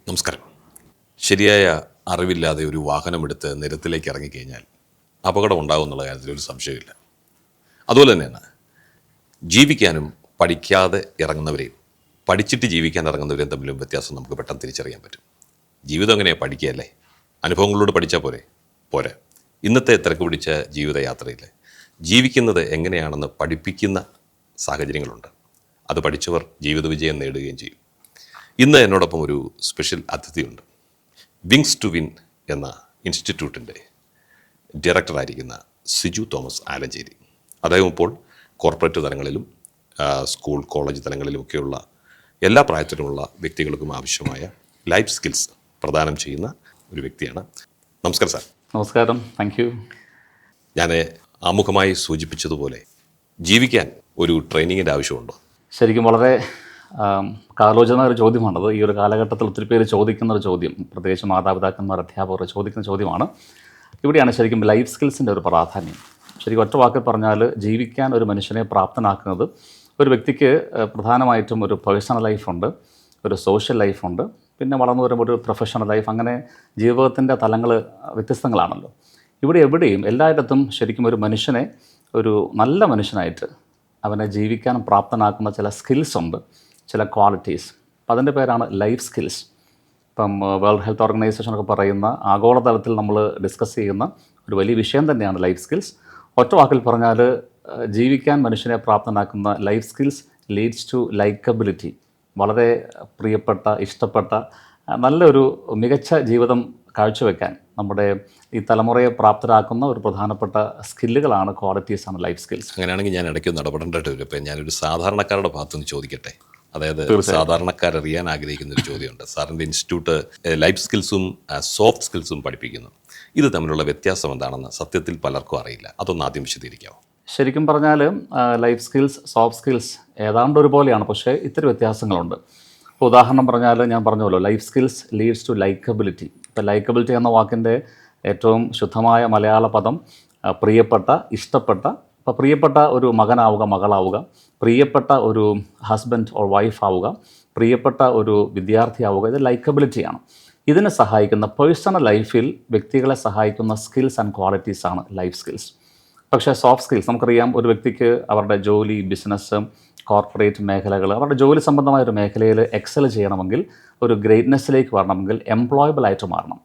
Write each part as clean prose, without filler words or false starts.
നമസ്കാരം. ശരിയായ അറിവില്ലാതെ ഒരു വാഹനമെടുത്ത് നിരത്തിലേക്ക് ഇറങ്ങിക്കഴിഞ്ഞാൽ അപകടം ഉണ്ടാകും എന്നുള്ള കാര്യത്തിൽ ഒരു സംശയമില്ല. അതുപോലെ തന്നെയാണ് ജീവിക്കാനും പഠിക്കാതെ ഇറങ്ങുന്നവരെയും പഠിച്ചിട്ട് ജീവിക്കാൻ ഇറങ്ങുന്നവരെയും തമ്മിലും വ്യത്യാസം നമുക്ക് പെട്ടെന്ന് തിരിച്ചറിയാൻ പറ്റും. ജീവിതം എങ്ങനെയാണ്? പഠിക്കുകയല്ലേ? അനുഭവങ്ങളിലൂടെ പഠിച്ചാൽ പോരെ. ഇന്നത്തെ തിരക്ക് പിടിച്ച ജീവിതയാത്രയിൽ ജീവിക്കുന്നത് എങ്ങനെയാണെന്ന് പഠിപ്പിക്കുന്ന സാഹചര്യങ്ങളുണ്ട്. അത് പഠിച്ചവർ ജീവിത വിജയം നേടുകയും ചെയ്യും. ഇന്ന് എന്നോടൊപ്പം ഒരു സ്പെഷ്യൽ അതിഥിയുണ്ട്. വിങ്സ് ടു വിൻ എന്ന ഇൻസ്റ്റിറ്റ്യൂട്ടിൻ്റെ ഡയറക്ടറായിരിക്കുന്ന സിജു തോമസ് ആലഞ്ചേരി. അദ്ദേഹം ഇപ്പോൾ കോർപ്പറേറ്റ് തലങ്ങളിലും സ്കൂൾ കോളേജ് തലങ്ങളിലുമൊക്കെയുള്ള എല്ലാ പ്രായത്തിലുമുള്ള വ്യക്തികൾക്കും ആവശ്യമായ ലൈഫ് സ്കിൽസ് പ്രദാനം ചെയ്യുന്ന ഒരു വ്യക്തിയാണ്. നമസ്കാരം സാർ. നമസ്കാരം. Thank you. ഞാൻ ആമുഖമായി സൂചിപ്പിച്ചതുപോലെ ജീവിക്കാൻ ഒരു ട്രെയിനിങ്ങിൻ്റെ ആവശ്യമുണ്ടോ? ശരിക്കും വളരെ കാലോചന ഒരു ചോദ്യമാണത്. ഈ ഒരു കാലഘട്ടത്തിൽ ഒത്തിരി പേര് ചോദിക്കുന്ന ഒരു ചോദ്യം, പ്രത്യേകിച്ച് മാതാപിതാക്കന്മാർ, അധ്യാപകർ ചോദിക്കുന്ന ചോദ്യമാണ്. ഇവിടെയാണ് ശരിക്കും ലൈഫ് സ്കിൽസിൻ്റെ ഒരു പ്രാധാന്യം. ശരിക്കും ഒറ്റ വാക്കിൽ പറഞ്ഞാൽ ജീവിക്കാൻ ഒരു മനുഷ്യനെ പ്രാപ്തനാക്കുന്നത് ഒരു വ്യക്തിക്ക് പ്രധാനമായിട്ടും ഒരു പേഴ്സണൽ ലൈഫുണ്ട്, ഒരു സോഷ്യൽ ലൈഫുണ്ട്, പിന്നെ വളർന്നു വരുമ്പോൾ ഒരു പ്രൊഫഷണൽ ലൈഫ്. അങ്ങനെ ജീവിതത്തിൻ്റെ തലങ്ങൾ വ്യത്യസ്തങ്ങളാണല്ലോ. ഇവിടെ എവിടെയും എല്ലായിടത്തും ശരിക്കും ഒരു മനുഷ്യനെ ഒരു നല്ല മനുഷ്യനായിട്ട് അവനെ ജീവിക്കാൻ പ്രാപ്തനാക്കുന്ന ചില സ്കിൽസ് ഉണ്ട്, ചില ക്വാളിറ്റീസ്. അപ്പം അതിൻ്റെ പേരാണ് ലൈഫ് സ്കിൽസ്. ഇപ്പം വേൾഡ് ഹെൽത്ത് ഓർഗനൈസേഷനൊക്കെ പറയുന്ന ആഗോളതലത്തിൽ നമ്മൾ ഡിസ്കസ് ചെയ്യുന്ന ഒരു വലിയ വിഷയം തന്നെയാണ് ലൈഫ് സ്കിൽസ്. ഒറ്റ വാക്കിൽ പറഞ്ഞാൽ ജീവിക്കാൻ മനുഷ്യനെ പ്രാപ്തനാക്കുന്ന life skills leads to likeability. വളരെ പ്രിയപ്പെട്ട, ഇഷ്ടപ്പെട്ട, നല്ലൊരു മികച്ച ജീവിതം കാഴ്ചവെക്കാൻ നമ്മുടെ ഈ തലമുറയെ പ്രാപ്തരാക്കുന്ന ഒരു പ്രധാനപ്പെട്ട സ്കില്ലുകളാണ്, ക്വാളിറ്റീസാണ് ലൈഫ് സ്കിൽസ്. അങ്ങനെയാണെങ്കിൽ ഞാൻ ഇടയ്ക്കൊന്ന് ഇടപെടേണ്ടതായിട്ട് വരും. ഇപ്പം ഞാനൊരു സാധാരണക്കാരുടെ ഭാഗത്തുനിന്ന് ചോദിക്കട്ടെ. അതായത് സാധാരണക്കാരറിയാൻ ആഗ്രഹിക്കുന്ന ഒരു ചോദ്യമുണ്ട്. സാറിൻ്റെ ഇൻസ്റ്റിറ്റ്യൂട്ട് ലൈഫ് സ്കിൽസും സോഫ്റ്റ് സ്കിൽസും പഠിപ്പിക്കുന്നു. ഇത് തമ്മിലുള്ള വ്യത്യാസം എന്താണെന്ന് സത്യത്തിൽ പലർക്കും അറിയില്ല. അതൊന്ന് ആദ്യം വിശദീകരിക്കാമോ? ശരിക്കും പറഞ്ഞാൽ ലൈഫ് സ്കിൽസ്, സോഫ്റ്റ് സ്കിൽസ് ഏതാണ്ട് ഒരുപോലെയാണ്, പക്ഷേ ഇത്തിരി വ്യത്യാസങ്ങളുണ്ട്. ഇപ്പോൾ ഉദാഹരണം പറഞ്ഞാൽ ഞാൻ പറഞ്ഞല്ലോ, life skills leads to likeability. ഇപ്പോൾ ലൈക്കബിലിറ്റി എന്ന വാക്കിൻ്റെ ഏറ്റവും ശുദ്ധമായ മലയാള പദം പ്രിയപ്പെട്ട, ഇഷ്ടപ്പെട്ട. ഇപ്പോൾ പ്രിയപ്പെട്ട ഒരു മകനാവുക, മകളാവുക, പ്രിയപ്പെട്ട ഒരു ഹസ്ബൻഡ് ഓർ വൈഫ് ആവുക, പ്രിയപ്പെട്ട ഒരു വിദ്യാർത്ഥിയാവുക, ഇത് ലൈക്കബിലിറ്റിയാണ്. ഇതിനെ സഹായിക്കുന്ന പേഴ്സണൽ ലൈഫിൽ വ്യക്തികളെ സഹായിക്കുന്ന സ്കിൽസ് ആൻഡ് ക്വാളിറ്റീസാണ് ലൈഫ് സ്കിൽസ്. പക്ഷേ സോഫ്റ്റ് സ്കിൽസ് നമുക്കറിയാം, ഒരു വ്യക്തിക്ക് അവരുടെ ജോലി, ബിസിനസ്, കോർപ്പറേറ്റ് മേഖലകൾ, അവരുടെ ജോലി സംബന്ധമായ ഒരു മേഖലയിൽ എക്സൽ ചെയ്യണമെങ്കിൽ, ഒരു ഗ്രേറ്റ്നെസ്സിലേക്ക് വരണമെങ്കിൽ എംപ്ലോയബിൾ ആയിട്ട് മാറണം.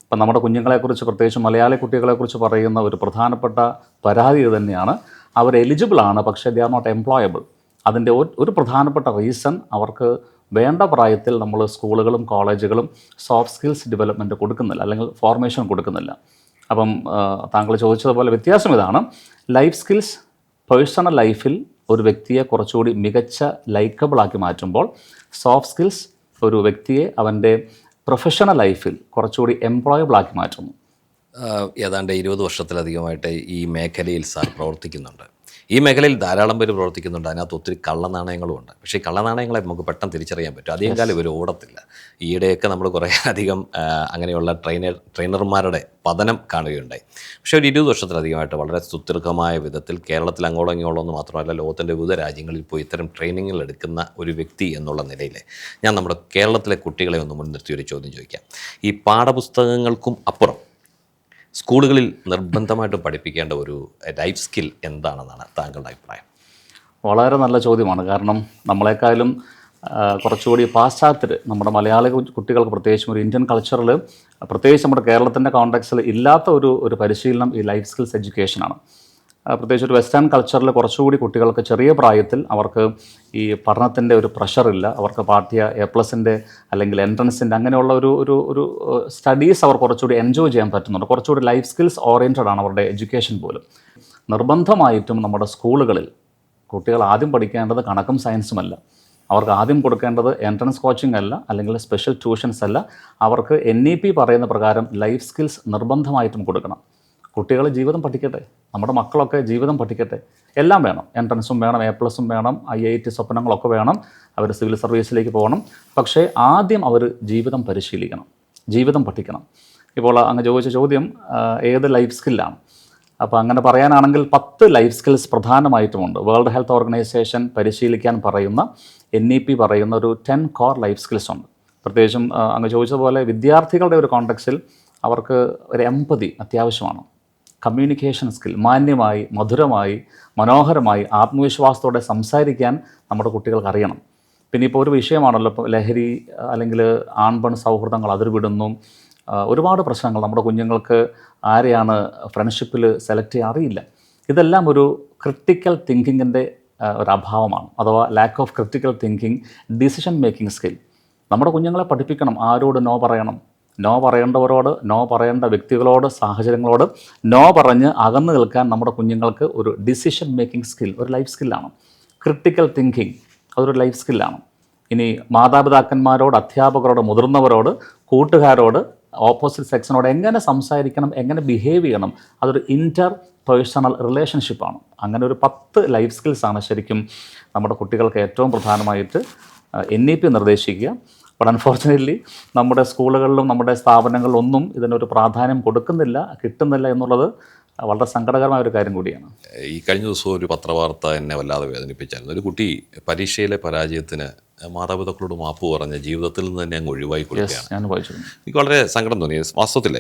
ഇപ്പം നമ്മുടെ കുഞ്ഞുങ്ങളെക്കുറിച്ച്, പ്രത്യേകിച്ച് മലയാളി കുട്ടികളെക്കുറിച്ച് പറയുന്ന ഒരു പ്രധാനപ്പെട്ട പരാതി ഇത് തന്നെയാണ്. അവർ എലിജിബിളാണ്, പക്ഷേ ദേ ആർ നോട്ട് എംപ്ലോയബിൾ. അതിൻ്റെ ഒരു പ്രധാനപ്പെട്ട റീസൺ അവർക്ക് വേണ്ട പ്രായത്തിൽ നമ്മൾ സ്കൂളുകളും കോളേജുകളും സോഫ്റ്റ് സ്കിൽസ് ഡെവലപ്മെൻറ്റ് കൊടുക്കുന്നില്ല, അല്ലെങ്കിൽ ഫോർമേഷൻ കൊടുക്കുന്നില്ല. അപ്പം താങ്കൾ ചോദിച്ചതുപോലെ വ്യത്യാസം ഇതാണ്. ലൈഫ് സ്കിൽസ് പേഴ്സണൽ ലൈഫിൽ ഒരു വ്യക്തിയെ കുറച്ചുകൂടി മികച്ച ലൈക്കബിളാക്കി മാറ്റുമ്പോൾ, സോഫ്റ്റ് സ്കിൽസ് ഒരു വ്യക്തിയെ അവൻ്റെ പ്രൊഫഷണൽ ലൈഫിൽ കുറച്ചുകൂടി എംപ്ലോയബിളാക്കി മാറ്റുന്നു. ഏതാണ്ട് 20 വർഷത്തിലധികമായിട്ട് ഈ മേഖലയിൽ സാർ പ്രവർത്തിക്കുന്നുണ്ട്. ഈ മേഖലയിൽ ധാരാളം പേര് പ്രവർത്തിക്കുന്നുണ്ട്. അതിനകത്ത് ഒത്തിരി കള്ളനാണയങ്ങളും ഉണ്ട്. പക്ഷേ ഈ കള്ളനാണയങ്ങളെ നമുക്ക് പെട്ടെന്ന് തിരിച്ചറിയാൻ പറ്റും. അധികം കാലം ഇവർ ഓടത്തില്ല. ഈയിടെയൊക്കെ നമ്മൾ കുറേ അധികം അങ്ങനെയുള്ള ട്രെയിനർമാരുടെ പതനം കാണുകയുണ്ടായി. പക്ഷേ ഒരു 20 വർഷത്തിലധികമായിട്ട് വളരെ സുദീർഘമായ വിധത്തിൽ കേരളത്തിൽ അങ്ങോളം ഇങ്ങോളം എന്ന് മാത്രമല്ല, ലോകത്തിൻ്റെ വിവിധ രാജ്യങ്ങളിൽ പോയി ഇത്തരം ട്രെയിനിങ്ങുകൾ എടുക്കുന്ന ഒരു വ്യക്തി എന്നുള്ള നിലയിൽ ഞാൻ നമ്മുടെ കേരളത്തിലെ കുട്ടികളെ ഒന്ന് മുൻനിർത്തി ഒരു ചോദ്യം ചോദിക്കാം. ഈ പാഠപുസ്തകങ്ങൾക്കും അപ്പുറം സ്കൂളുകളിൽ നിർബന്ധമായിട്ട് പഠിപ്പിക്കേണ്ട ഒരു ലൈഫ് സ്കിൽ എന്താണെന്നാണ് താങ്കളുടെ അഭിപ്രായം? വളരെ നല്ല ചോദ്യമാണ്. കാരണം നമ്മളെക്കാളും കുറച്ചുകൂടി പാശ്ചാത്യർ, നമ്മുടെ മലയാളി കുട്ടികൾക്ക് പ്രത്യേകിച്ചും ഒരു ഇന്ത്യൻ കൾച്ചറിൽ, പ്രത്യേകിച്ച് നമ്മുടെ കേരളത്തിൻ്റെ കോണ്ടെക്സ്റ്റിൽ ഇല്ലാത്ത ഒരു പരിശീലനം ഈ ലൈഫ് സ്കിൽസ് എഡ്യൂക്കേഷനാണ്. പ്രത്യേകിച്ച് ഒരു വെസ്റ്റേൺ കൾച്ചറിൽ കുറച്ചുകൂടി കുട്ടികൾക്ക് ചെറിയ പ്രായത്തിൽ അവർക്ക് ഈ പഠനത്തിൻ്റെ ഒരു പ്രഷറില്ല. അവർക്ക് പാഠ്യ A+ൻ്റെ അല്ലെങ്കിൽ എൻട്രൻസിൻ്റെ അങ്ങനെയുള്ള ഒരു സ്റ്റഡീസ് അവർ കുറച്ചുകൂടി എൻജോയ് ചെയ്യാൻ പറ്റുന്നുണ്ട്. കുറച്ചുകൂടി ലൈഫ് സ്കിൽസ് ഓറിയൻറ്റഡ് ആണ് അവരുടെ എഡ്യൂക്കേഷൻ പോലും. നിർബന്ധമായിട്ടും നമ്മുടെ സ്കൂളുകളിൽ കുട്ടികൾ ആദ്യം പഠിക്കേണ്ടത് കണക്കും സയൻസുമല്ല. അവർക്ക് ആദ്യം കൊടുക്കേണ്ടത് എൻട്രൻസ് കോച്ചിങ് അല്ല, അല്ലെങ്കിൽ സ്പെഷ്യൽ ട്യൂഷൻസ് അല്ല. അവർക്ക് NEP പറയുന്ന പ്രകാരം ലൈഫ് സ്കിൽസ് നിർബന്ധമായിട്ടും കൊടുക്കണം. കുട്ടികൾ ജീവിതം പഠിക്കട്ടെ, നമ്മുടെ മക്കളൊക്കെ ജീവിതം പഠിക്കട്ടെ. എല്ലാം വേണം, എൻട്രൻസും വേണം, A+ഉം വേണം, IIT സ്വപ്നങ്ങളൊക്കെ വേണം, അവർ സിവിൽ സർവീസിലേക്ക് പോകണം. പക്ഷേ ആദ്യം അവർ ജീവിതം പരിശീലിക്കണം, ജീവിതം പഠിക്കണം. ഇപ്പോൾ അങ്ങ് ചോദിച്ച ചോദ്യം ഏത് ലൈഫ് സ്കില്ലാണ്? അപ്പോൾ അങ്ങനെ പറയാനാണെങ്കിൽ 10 ലൈഫ് സ്കിൽസ് പ്രധാനമായിട്ടുമുണ്ട്. വേൾഡ് ഹെൽത്ത് ഓർഗനൈസേഷൻ പരിശീലിക്കാൻ പറയുന്ന, NEP പറയുന്ന ഒരു 10 കോർ ലൈഫ് സ്കിൽസ് ഉണ്ട്. പ്രത്യേകിച്ചും അങ്ങ് ചോദിച്ചതുപോലെ വിദ്യാർത്ഥികളുടെ ഒരു കോണ്ടെക്സ്റ്റിൽ അവർക്ക് ഒരു എമ്പതി അത്യാവശ്യമാണ്. കമ്മ്യൂണിക്കേഷൻ സ്കിൽ, മാന്യമായി, മധുരമായി, മനോഹരമായി, ആത്മവിശ്വാസത്തോടെ സംസാരിക്കാൻ നമ്മുടെ കുട്ടികൾക്ക് അറിയണം. പിന്നെ ഇപ്പോൾ ഒരു വിഷയമാണല്ലോ ഇപ്പോൾ ലഹരി അല്ലെങ്കിൽ ആൺപെൺ സൗഹൃദങ്ങൾ അതിർവിടുന്നു, ഒരുപാട് പ്രശ്നങ്ങൾ. നമ്മുടെ കുഞ്ഞുങ്ങൾക്ക് ആരെയാണ് ഫ്രണ്ട്ഷിപ്പിൽ സെലക്ട് ചെയ്യാൻ അറിയില്ല. ഇതെല്ലാം ഒരു ക്രിട്ടിക്കൽ തിങ്കിങ്ങിൻ്റെ ഒരു അഭാവമാണ്, അഥവാ lack of critical thinking, decision making skill. നമ്മുടെ കുഞ്ഞുങ്ങളെ പഠിപ്പിക്കണം ആരോട് നോ പറയണം, നോ പറയേണ്ടവരോട്, നോ പറയേണ്ട വ്യക്തികളോട്, സാഹചര്യങ്ങളോട് നോ പറഞ്ഞ് അകന്നു നിൽക്കാൻ നമ്മുടെ കുഞ്ഞുങ്ങൾക്ക് ഒരു ഡിസിഷൻ മേക്കിംഗ് സ്കിൽ, ഒരു ലൈഫ് സ്കില്ലാണ്. ക്രിട്ടിക്കൽ തിങ്കിങ് അതൊരു ലൈഫ് സ്കില്ലാണ്. ഇനി മാതാപിതാക്കന്മാരോട്, അധ്യാപകരോട്, മുതിർന്നവരോട്, കൂട്ടുകാരോട്, ഓപ്പോസിറ്റ് സെക്സിനോട് എങ്ങനെ സംസാരിക്കണം, എങ്ങനെ ബിഹേവ് ചെയ്യണം, അതൊരു ഇൻ്റർ പേഴ്സണൽ റിലേഷൻഷിപ്പാണ്. അങ്ങനെ ഒരു 10 ലൈഫ് സ്കിൽസാണ് ശരിക്കും നമ്മുടെ കുട്ടികൾക്ക് ഏറ്റവും പ്രധാനമായിട്ട് NEP നിർദ്ദേശിക്കുക. ബട്ട് അൺഫോർച്ചുനേറ്റ്ലി നമ്മുടെ സ്കൂളുകളിലും നമ്മുടെ സ്ഥാപനങ്ങളിലും ഒന്നും ഇതിനൊരു പ്രാധാന്യം കൊടുക്കുന്നില്ല, കിട്ടുന്നില്ല എന്നുള്ളത് വളരെ സങ്കടകരമായ ഒരു കാര്യം കൂടിയാണ്. ഈ കഴിഞ്ഞ ദിവസം ഒരു പത്രവാർത്ത എന്നെ വല്ലാതെ വേദനിപ്പിച്ചായിരുന്നു. ഒരു കുട്ടി പരീക്ഷയിലെ പരാജയത്തിന് മാതാപിതാക്കളോട് മാപ്പ് പറഞ്ഞ് ജീവിതത്തിൽ നിന്ന് തന്നെ അങ്ങ് ഒഴിവായി കൊടുക്കുകയാണ്. ഞാൻ വായിച്ചിരുന്നു. എനിക്ക് വളരെ സങ്കടം തോന്നി. വാസ്തവത്തിൽ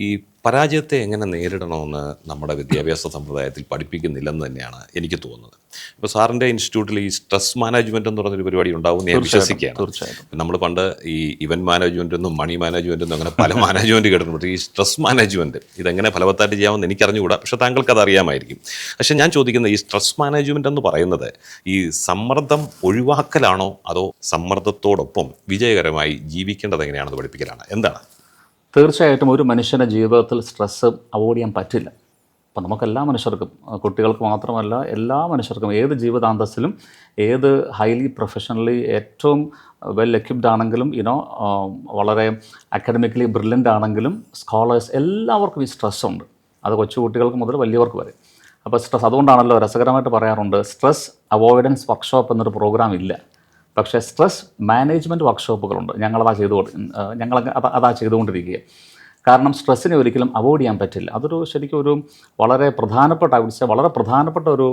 ഈ പരാജയത്തെ എങ്ങനെ നേരിടണമെന്ന് നമ്മുടെ വിദ്യാഭ്യാസ സമ്പ്രദായത്തിൽ പഠിപ്പിക്കുന്നില്ലെന്ന് തന്നെയാണ് എനിക്ക് തോന്നുന്നത്. ഇപ്പോൾ സാറിൻ്റെ ഇൻസ്റ്റിറ്റ്യൂട്ടിൽ ഈ സ്ട്രെസ് മാനേജ്മെൻറ്റ് എന്ന് പറഞ്ഞൊരു പരിപാടി ഉണ്ടാവും ഞാൻ വിശ്വസിക്കുകയാണ്. തീർച്ചയായിട്ടും. നമ്മൾ പണ്ട് ഈ ഇവൻറ്റ് മാനേജ്മെൻ്റ് എന്നും മണി മാനേജ്മെൻ്റ് എന്നും അങ്ങനെ പല മാനേജ്മെൻറ്റ് കേട്ടിട്ടുണ്ട്. ഈ സ്ട്രെസ് മാനേജ്മെൻറ്റ് ഇതെങ്ങനെ ഫലവത്തായിട്ട് ചെയ്യാമെന്ന് എനിക്കറിഞ്ഞുകൂടാ, പക്ഷേ താങ്കൾക്ക് അത് അറിയാമായിരിക്കും. പക്ഷേ ഞാൻ ചോദിക്കുന്നത് ഈ സ്ട്രെസ് മാനേജ്മെൻ്റ് എന്ന് പറയുന്നത് ഈ സമ്മർദ്ദം ഒഴിവാക്കലാണോ അതോ സമ്മർദ്ദത്തോടൊപ്പം വിജയകരമായി ജീവിക്കേണ്ടത് എങ്ങനെയാണെന്ന് പഠിപ്പിക്കലാണ്? എന്താണ്? തീർച്ചയായിട്ടും ഒരു മനുഷ്യൻ്റെ ജീവിതത്തിൽ സ്ട്രെസ്സ് അവോയ്ഡ് ചെയ്യാൻ പറ്റില്ല. അപ്പോൾ നമുക്കെല്ലാ മനുഷ്യർക്കും, കുട്ടികൾക്ക് മാത്രമല്ല എല്ലാ മനുഷ്യർക്കും, ഏത് ജീവിതാന്തസ്സിലും, ഏത് ഹൈലി പ്രൊഫഷണലി ഏറ്റവും വെൽ എക്വിപ്ഡ് ആണെങ്കിലും, വളരെ അക്കാഡമിക്കലി ബ്രില്യൻ്റ് ആണെങ്കിലും, സ്കോളേഴ്സ് എല്ലാവർക്കും ഈ സ്ട്രെസ് ഉണ്ട്. അത് കൊച്ചുകുട്ടികൾക്ക് മുതൽ വലിയവർക്ക് വരെ. അപ്പോൾ സ്ട്രെസ്, അതുകൊണ്ടാണല്ലോ രസകരമായിട്ട് പറയാറുണ്ട്, സ്ട്രെസ് അവോയ്ഡൻസ് വർക്ക്ഷോപ്പ് എന്നൊരു പ്രോഗ്രാം ഇല്ല. പക്ഷേ സ്ട്രെസ് മാനേജ്മെൻറ്റ് വർക്ക്ഷോപ്പുകളുണ്ട്. അതാ ചെയ്തുകൊണ്ടിരിക്കുക. കാരണം സ്ട്രെസ്സിനെ ഒരിക്കലും അവോയ്ഡ് ചെയ്യാൻ പറ്റില്ല. അതൊരു ശരിക്കും ഒരു വളരെ പ്രധാനപ്പെട്ട, വളരെ പ്രധാനപ്പെട്ട ഒരു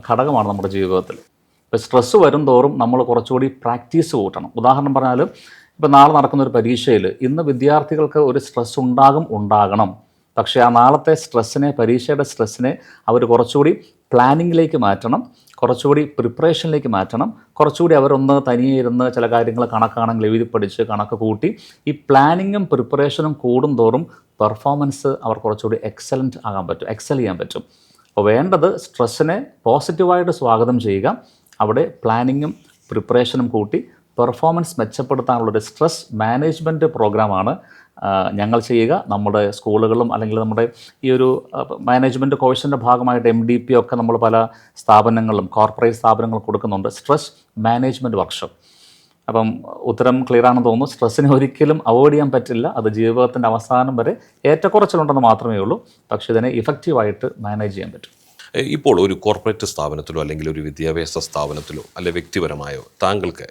ഘടകമാണ് നമ്മുടെ ജീവിതത്തിൽ. ഇപ്പോൾ സ്ട്രെസ്സ് വരും തോറും നമ്മൾ കുറച്ചുകൂടി പ്രാക്ടീസ് കൂട്ടണം. ഉദാഹരണം പറഞ്ഞാൽ, ഇപ്പോൾ നാളെ നടക്കുന്നൊരു പരീക്ഷയിൽ ഇന്ന് വിദ്യാർത്ഥികൾക്ക് ഒരു സ്ട്രെസ് ഉണ്ടാകണം. പക്ഷേ ആ നാളത്തെ സ്ട്രെസ്സിനെ, പരീക്ഷയുടെ സ്ട്രെസ്സിനെ അവർ കുറച്ചുകൂടി പ്ലാനിങ്ങിലേക്ക് മാറ്റണം, കുറച്ചുകൂടി പ്രിപ്പറേഷനിലേക്ക് മാറ്റണം. കുറച്ചുകൂടി അവരൊന്ന് തനിയെ ഇരുന്ന് ചില കാര്യങ്ങൾ കണക്കാണെങ്കിൽ എഴുതി പഠിച്ച് കണക്ക് കൂട്ടി ഈ പ്ലാനിങ്ങും പ്രിപ്പറേഷനും കൂടുന്തോറും പെർഫോമൻസ് അവർ കുറച്ചുകൂടി എക്സൽ ചെയ്യാൻ പറ്റും. അപ്പോൾ വേണ്ടത് സ്ട്രെസ്സിനെ പോസിറ്റീവായിട്ട് സ്വാഗതം ചെയ്യുക, അവിടെ പ്ലാനിങ്ങും പ്രിപ്പറേഷനും കൂട്ടി പെർഫോമൻസ് മെച്ചപ്പെടുത്താനുള്ളൊരു സ്ട്രെസ് മാനേജ്മെൻറ്റ് പ്രോഗ്രാമാണ് ഞങ്ങൾ ചെയ്യുക. നമ്മുടെ സ്കൂളുകളും അല്ലെങ്കിൽ നമ്മുടെ ഈ ഒരു മാനേജ്മെൻറ്റ് കോഴ്സിൻ്റെ ഭാഗമായിട്ട് MDP ഒക്കെ നമ്മൾ പല സ്ഥാപനങ്ങളിലും, കോർപ്പറേറ്റ് സ്ഥാപനങ്ങളും കൊടുക്കുന്നുണ്ട് സ്ട്രെസ് മാനേജ്മെൻറ്റ് വർക്ക്ഷോപ്പ്. അപ്പം ഉത്തരം ക്ലിയർ ആണെന്ന് തോന്നുന്നു. സ്ട്രെസ്സിനെ ഒരിക്കലും അവോയ്ഡ് ചെയ്യാൻ പറ്റില്ല. അത് ജീവിതത്തിൻ്റെ അവസാനം വരെ ഏറ്റക്കുറച്ചിലുണ്ടെന്ന് മാത്രമേ ഉള്ളൂ. പക്ഷേ ഇതിനെ ഇഫക്റ്റീവായിട്ട് മാനേജ് ചെയ്യാൻ പറ്റും. ഇപ്പോൾ ഒരു കോർപ്പറേറ്റ് സ്ഥാപനത്തിലോ അല്ലെങ്കിൽ ഒരു വിദ്യാഭ്യാസ സ്ഥാപനത്തിലോ അല്ലെങ്കിൽ വ്യക്തിപരമായോ താങ്കൾക്ക്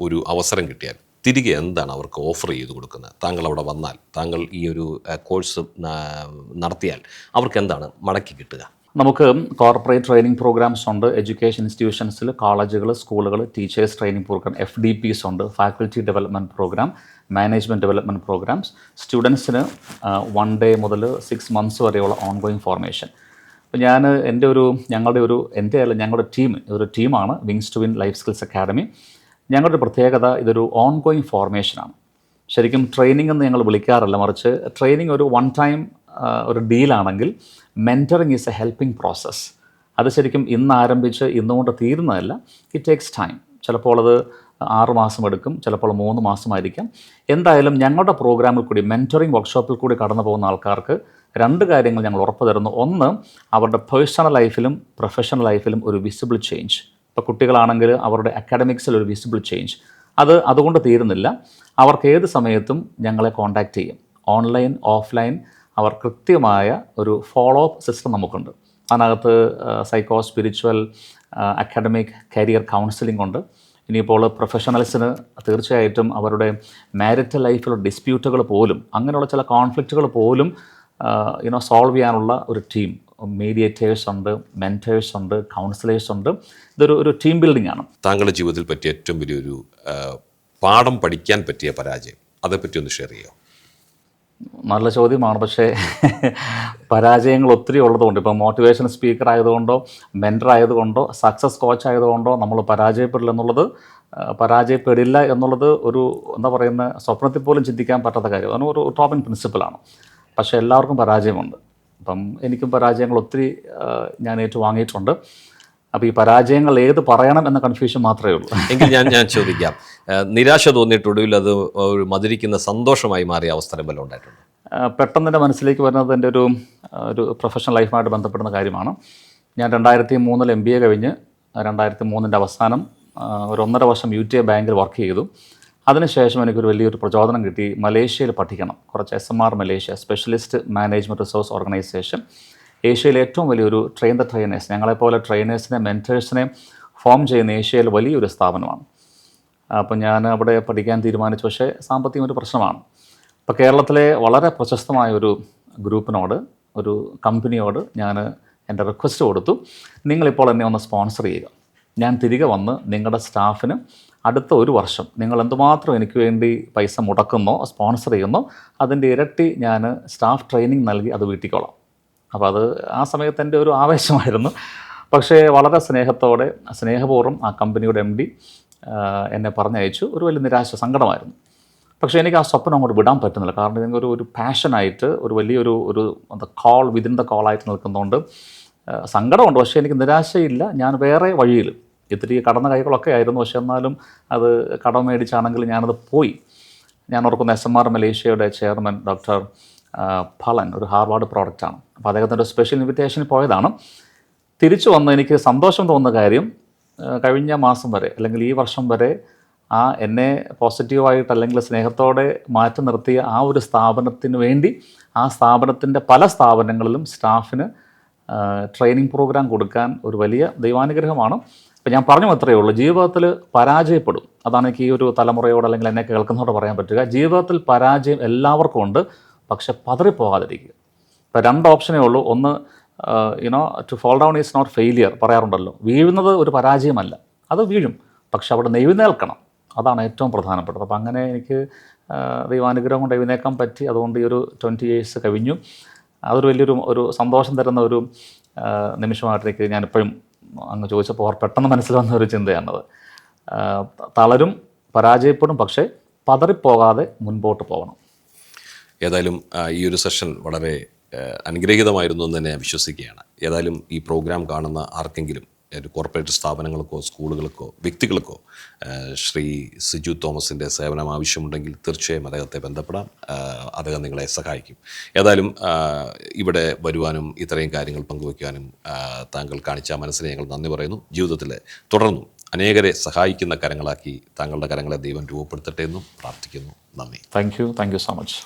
ഒരു അവസരം കിട്ടിയാൽ തിരികെ എന്താണ് അവർക്ക് ഓഫർ ചെയ്ത് കൊടുക്കുന്നത്? താങ്കൾ അവിടെ വന്നാൽ, താങ്കൾ ഈ ഒരു കോഴ്സ് നടത്തിയാൽ അവർക്ക് എന്താണ് മടക്കി കിട്ടുക? നമുക്ക് കോർപ്പറേറ്റ് ട്രെയിനിങ് പ്രോഗ്രാംസ് ഉണ്ട്. എഡ്യൂക്കേഷൻ ഇൻസ്റ്റിറ്റ്യൂഷൻസിൽ, കോളേജുകൾ, സ്കൂളുകൾ, ടീച്ചേഴ്സ് ട്രെയിനിങ് പ്രോഗ്രാം, FDPs ഉണ്ട്, faculty development program, management development programs. സ്റ്റുഡൻസിന് 1 day മുതൽ 6 months വരെയുള്ള ഓൺഗോയിങ് ഫോർമേഷൻ. അപ്പോൾ ഞങ്ങളുടെ ടീമാണ് wings to win life skills academy. ഞങ്ങളുടെ പ്രത്യേകത, ഇതൊരു ഓൺഗോയിങ് ഫോർമേഷനാണ്. ശരിക്കും ട്രെയിനിങ് എന്ന് ഞങ്ങൾ വിളിക്കാറില്ല, മറിച്ച് ട്രെയിനിങ് ഒരു വൺ ടൈം ഒരു ഡീലാണെങ്കിൽ mentoring is a helping process. അത് ശരിക്കും ഇന്ന് ആരംഭിച്ച് ഇന്നുകൊണ്ട് തീരുന്നതല്ല. It takes time. ചിലപ്പോൾ അത് 6 മാസം എടുക്കും, ചിലപ്പോൾ 3 മാസമായിരിക്കാം. എന്തായാലും ഞങ്ങളുടെ പ്രോഗ്രാമിൽ കൂടി, മെൻറ്ററിങ് വർക്ക്ഷോപ്പിൽ കൂടി കടന്നു പോകുന്ന ആൾക്കാർക്ക് 2 കാര്യങ്ങൾ ഞങ്ങൾ ഉറപ്പ് തരുന്നു. ഒന്ന്, അവരുടെ പേഴ്സണൽ ലൈഫിലും പ്രൊഫഷണൽ ലൈഫിലും ഒരു വിസിബിൾ ചേഞ്ച്. ഇപ്പോൾ കുട്ടികളാണെങ്കിൽ അവരുടെ അക്കാഡമിക്സിൽ ഒരു വിസിബിൾ ചേഞ്ച്. അതുകൊണ്ട് തീരുന്നില്ല. അവർക്ക് ഏത് സമയത്തും ഞങ്ങളെ കോൺടാക്റ്റ് ചെയ്യും. ഓൺലൈൻ, ഓഫ്ലൈൻ, അവർ കൃത്യമായ ഒരു ഫോളോ അപ്പ് സിസ്റ്റം നമുക്കുണ്ട്. അതിനകത്ത് psycho spiritual, academic, career counselling ഉണ്ട്. ഇനിയിപ്പോൾ പ്രൊഫഷണൽസിന് തീർച്ചയായിട്ടും അവരുടെ മാരിറ്റൽ ലൈഫിലുള്ള ഡിസ്പ്യൂട്ടുകൾ പോലും, അങ്ങനെയുള്ള ചില കോൺഫ്ലിക്റ്റുകൾ പോലും സോൾവ് ചെയ്യാനുള്ള ഒരു ടീം, മീഡിയേറ്റേഴ്സ് ഉണ്ട്, മെൻറ്റേഴ്സ് ഉണ്ട്, കൗൺസിലേഴ്സ് ഉണ്ട്. ഇതൊരു ടീം ബിൽഡിംഗ് ആണ്. താങ്കളുടെ ജീവിതത്തിൽ പറ്റിയ ഏറ്റവും വലിയൊരു പാഠം പഠിക്കാൻ പറ്റിയ പരാജയം, അതേപ്പറ്റി ഒന്ന് ഷെയർ ചെയ്യുമോ? നല്ല ചോദ്യമാണ്. പക്ഷേ പരാജയങ്ങൾ ഒത്തിരി ഉള്ളതുകൊണ്ട്, ഇപ്പോൾ മോട്ടിവേഷൻ സ്പീക്കർ ആയതുകൊണ്ടോ മെൻറ്റർ ആയതുകൊണ്ടോ സക്സസ് കോച്ച് ആയതുകൊണ്ടോ നമ്മൾ പരാജയപ്പെടില്ല എന്നുള്ളത് ഒരു എന്താ പറയുന്ന സ്വപ്നത്തിൽ പോലും ചിന്തിക്കാൻ പറ്റാത്ത കാര്യം. അതാണ് ഒരു ടോപ്പിൻ പ്രിൻസിപ്പിളാണ്. പക്ഷേ എല്ലാവർക്കും പരാജയമുണ്ട്. അപ്പം എനിക്കും പരാജയങ്ങൾ ഒത്തിരി ഞാൻ ഏറ്റുവാങ്ങിയിട്ടുണ്ട്. അപ്പോൾ ഈ പരാജയങ്ങൾ ഏത് പറയണം എന്ന കൺഫ്യൂഷൻ മാത്രമേ ഉള്ളൂ. എങ്കിൽ ഞാൻ ചോദിക്കാം, നിരാശ തോന്നിയിട്ട് ഒടുവിൽ അത് ഒരു മധുരിക്കുന്ന സന്തോഷമായി മാറിയ അവസരം വല്ലതും ഉണ്ടായിട്ടുണ്ട്? പെട്ടെന്ന് എൻ്റെ മനസ്സിലേക്ക് വരുന്നത് എൻ്റെ ഒരു പ്രൊഫഷണൽ ലൈഫുമായിട്ട് ബന്ധപ്പെടുന്ന കാര്യമാണ്. ഞാൻ 2003 MBA കഴിഞ്ഞ് 2003 അവസാനം ഒരു 1.5 വർഷം UTA ബാങ്കിൽ വർക്ക് ചെയ്തു. അതിനുശേഷം എനിക്കൊരു വലിയൊരു പ്രചോദനം കിട്ടി, മലേഷ്യയിൽ പഠിക്കണം. കുറച്ച് SMR Malaysia, specialist management resource organisation, ഏഷ്യയിലെ ഏറ്റവും വലിയൊരു ട്രെയിൻ ദ ട്രെയിനേഴ്സ്, ഞങ്ങളെപ്പോലെ ട്രെയിനേഴ്സിനെ മെൻറ്റേഴ്സിനെ ഫോം ചെയ്യുന്ന ഏഷ്യയിൽ വലിയൊരു സ്ഥാപനമാണ്. അപ്പോൾ ഞാൻ അവിടെ പഠിക്കാൻ തീരുമാനിച്ചു. പക്ഷേ സാമ്പത്തികം ഒരു പ്രശ്നമാണ്. ഇപ്പോൾ കേരളത്തിലെ വളരെ പ്രശസ്തമായ ഒരു ഗ്രൂപ്പിനോട്, ഒരു കമ്പനിയോട് ഞാൻ എൻ്റെ റിക്വസ്റ്റ് കൊടുത്തു, നിങ്ങളിപ്പോൾ എന്നെ ഒന്ന് സ്പോൺസർ ചെയ്യുക. ഞാൻ തിരികെ വന്ന് നിങ്ങളുടെ സ്റ്റാഫിന് അടുത്ത 1 വർഷം നിങ്ങൾ എന്തുമാത്രം എനിക്ക് വേണ്ടി പൈസ മുടക്കുന്നോ സ്പോൺസർ ചെയ്യുന്നോ അതിൻ്റെ ഇരട്ടി ഞാൻ സ്റ്റാഫ് ട്രെയിനിങ് നൽകി അത് വീട്ടിക്കോളാം. അപ്പോൾ അത് ആ സമയത്ത് എൻ്റെ ഒരു ആവേശമായിരുന്നു. പക്ഷേ വളരെ സ്നേഹപൂർവ്വം ആ കമ്പനിയുടെ MD എന്നെ പറഞ്ഞയച്ചു. ഒരു വലിയ സങ്കടമായിരുന്നു. പക്ഷേ എനിക്ക് ആ സ്വപ്നം അങ്ങോട്ട് വിടാൻ പറ്റുന്നില്ല. കാരണം ഇതിന് ഒരു പാഷനായിട്ട്, ഒരു വലിയൊരു കോൾ വിതിൻ ദ കോളായിട്ട് നിൽക്കുന്നതുകൊണ്ട് സങ്കടമുണ്ട്. പക്ഷേ എനിക്ക് നിരാശയില്ല. ഞാൻ വേറെ വഴിയിൽ ഇത്തിരി കടന്ന കൈകളൊക്കെ ആയിരുന്നു. പക്ഷേ എന്നാലും അത് കടം മേടിച്ചാണെങ്കിലും ഞാനത് പോയി. ഞാൻ ഓർക്കുന്ന SMR മലേഷ്യയുടെ ചെയർമാൻ ഡോക്ടർ ഫലൻ, ഒരു ഹാർവാർഡ് പ്രോഡക്റ്റാണ്. അപ്പോൾ അദ്ദേഹത്തിൻ്റെ ഒരു സ്പെഷ്യൽ ഇൻവിറ്റേഷന് പോയതാണ്. തിരിച്ചു വന്ന് എനിക്ക് സന്തോഷം തോന്നുന്ന കാര്യം, കഴിഞ്ഞ മാസം വരെ അല്ലെങ്കിൽ ഈ വർഷം വരെ എന്നെ പോസിറ്റീവായിട്ട് അല്ലെങ്കിൽ സ്നേഹത്തോടെ മാറ്റി നിർത്തിയ ആ ഒരു സ്ഥാപനത്തിന് വേണ്ടി ആ സ്ഥാപനത്തിൻ്റെ പല സ്ഥാപനങ്ങളിലും സ്റ്റാഫിന് ട്രെയിനിങ് പ്രോഗ്രാം കൊടുക്കാൻ ഒരു വലിയ ദൈവാനുഗ്രഹമാണ്. അപ്പോൾ ഞാൻ പറഞ്ഞു അത്രയേ ഉള്ളൂ, ജീവിതത്തിൽ പരാജയപ്പെടും. അതാണ് എനിക്ക് ഈ ഒരു തലമുറയോട് അല്ലെങ്കിൽ എന്നെ കേൾക്കുന്നതോട് പറയാൻ പറ്റുക. ജീവിതത്തിൽ പരാജയം എല്ലാവർക്കും ഉണ്ട്. പക്ഷെ പതറിപ്പോകാതിരിക്കുക. ഇപ്പോൾ 2 ഓപ്ഷനേ ഉള്ളൂ. ഒന്ന് to fall down is not failure പറയാറുണ്ടല്ലോ. വീഴുന്നത് ഒരു പരാജയമല്ല, അത് വീഴും. പക്ഷെ അവിടെ എഴുന്നേൽക്കണം, അതാണ് ഏറ്റവും പ്രധാനപ്പെട്ടത്. അപ്പോൾ അങ്ങനെ എനിക്ക് ദൈവാനുഗ്രഹം കൊണ്ട് എഴുന്നേൽക്കാൻ പറ്റി. അതുകൊണ്ട് ഈ ഒരു 20 years കഴിഞ്ഞു. അതൊരു വലിയൊരു സന്തോഷം തരുന്ന ഒരു നിമിഷമായിട്ട് ഞാനിപ്പോഴും അങ്ങ് ചോദിച്ചപ്പോൾ പെട്ടെന്ന് മനസ്സിൽ വന്ന ഒരു ചിന്തയാണത്. തളരും, പരാജയപ്പെടും, പക്ഷേ പതറിപ്പോകാതെ മുൻപോട്ട് പോകണം. ഏതായാലും ഈ ഒരു സെഷൻ വളരെ അനുഗ്രഹീതമായിരുന്നു എന്ന് തന്നെ ഞാൻ വിശ്വസിക്കുകയാണ്. ഏതായാലും ഈ പ്രോഗ്രാം കാണുന്ന ആർക്കെങ്കിലും, ഒരു കോർപ്പറേറ്റ് സ്ഥാപനങ്ങൾക്കോ സ്കൂളുകൾക്കോ വ്യക്തികൾക്കോ ശ്രീ സിജു തോമസിൻ്റെ സേവനം ആവശ്യമുണ്ടെങ്കിൽ തീർച്ചയായും അദ്ദേഹത്തെ ബന്ധപ്പെടാം. അദ്ദേഹം നിങ്ങളെ സഹായിക്കും. ഏതായാലും ഇവിടെ വരുവാനും ഇത്രയും കാര്യങ്ങൾ പങ്കുവയ്ക്കാനും താങ്കൾ കാണിച്ച മനസ്സിനെ ഞങ്ങൾ നന്ദി പറയുന്നു. ജീവിതത്തിൽ തുടർന്നും അനേകരെ സഹായിക്കുന്ന കരങ്ങളാക്കി താങ്കളുടെ കരങ്ങളെ ദൈവം രൂപപ്പെടുത്തട്ടെ എന്നും പ്രാർത്ഥിക്കുന്നു. നന്ദി. Thank you so much.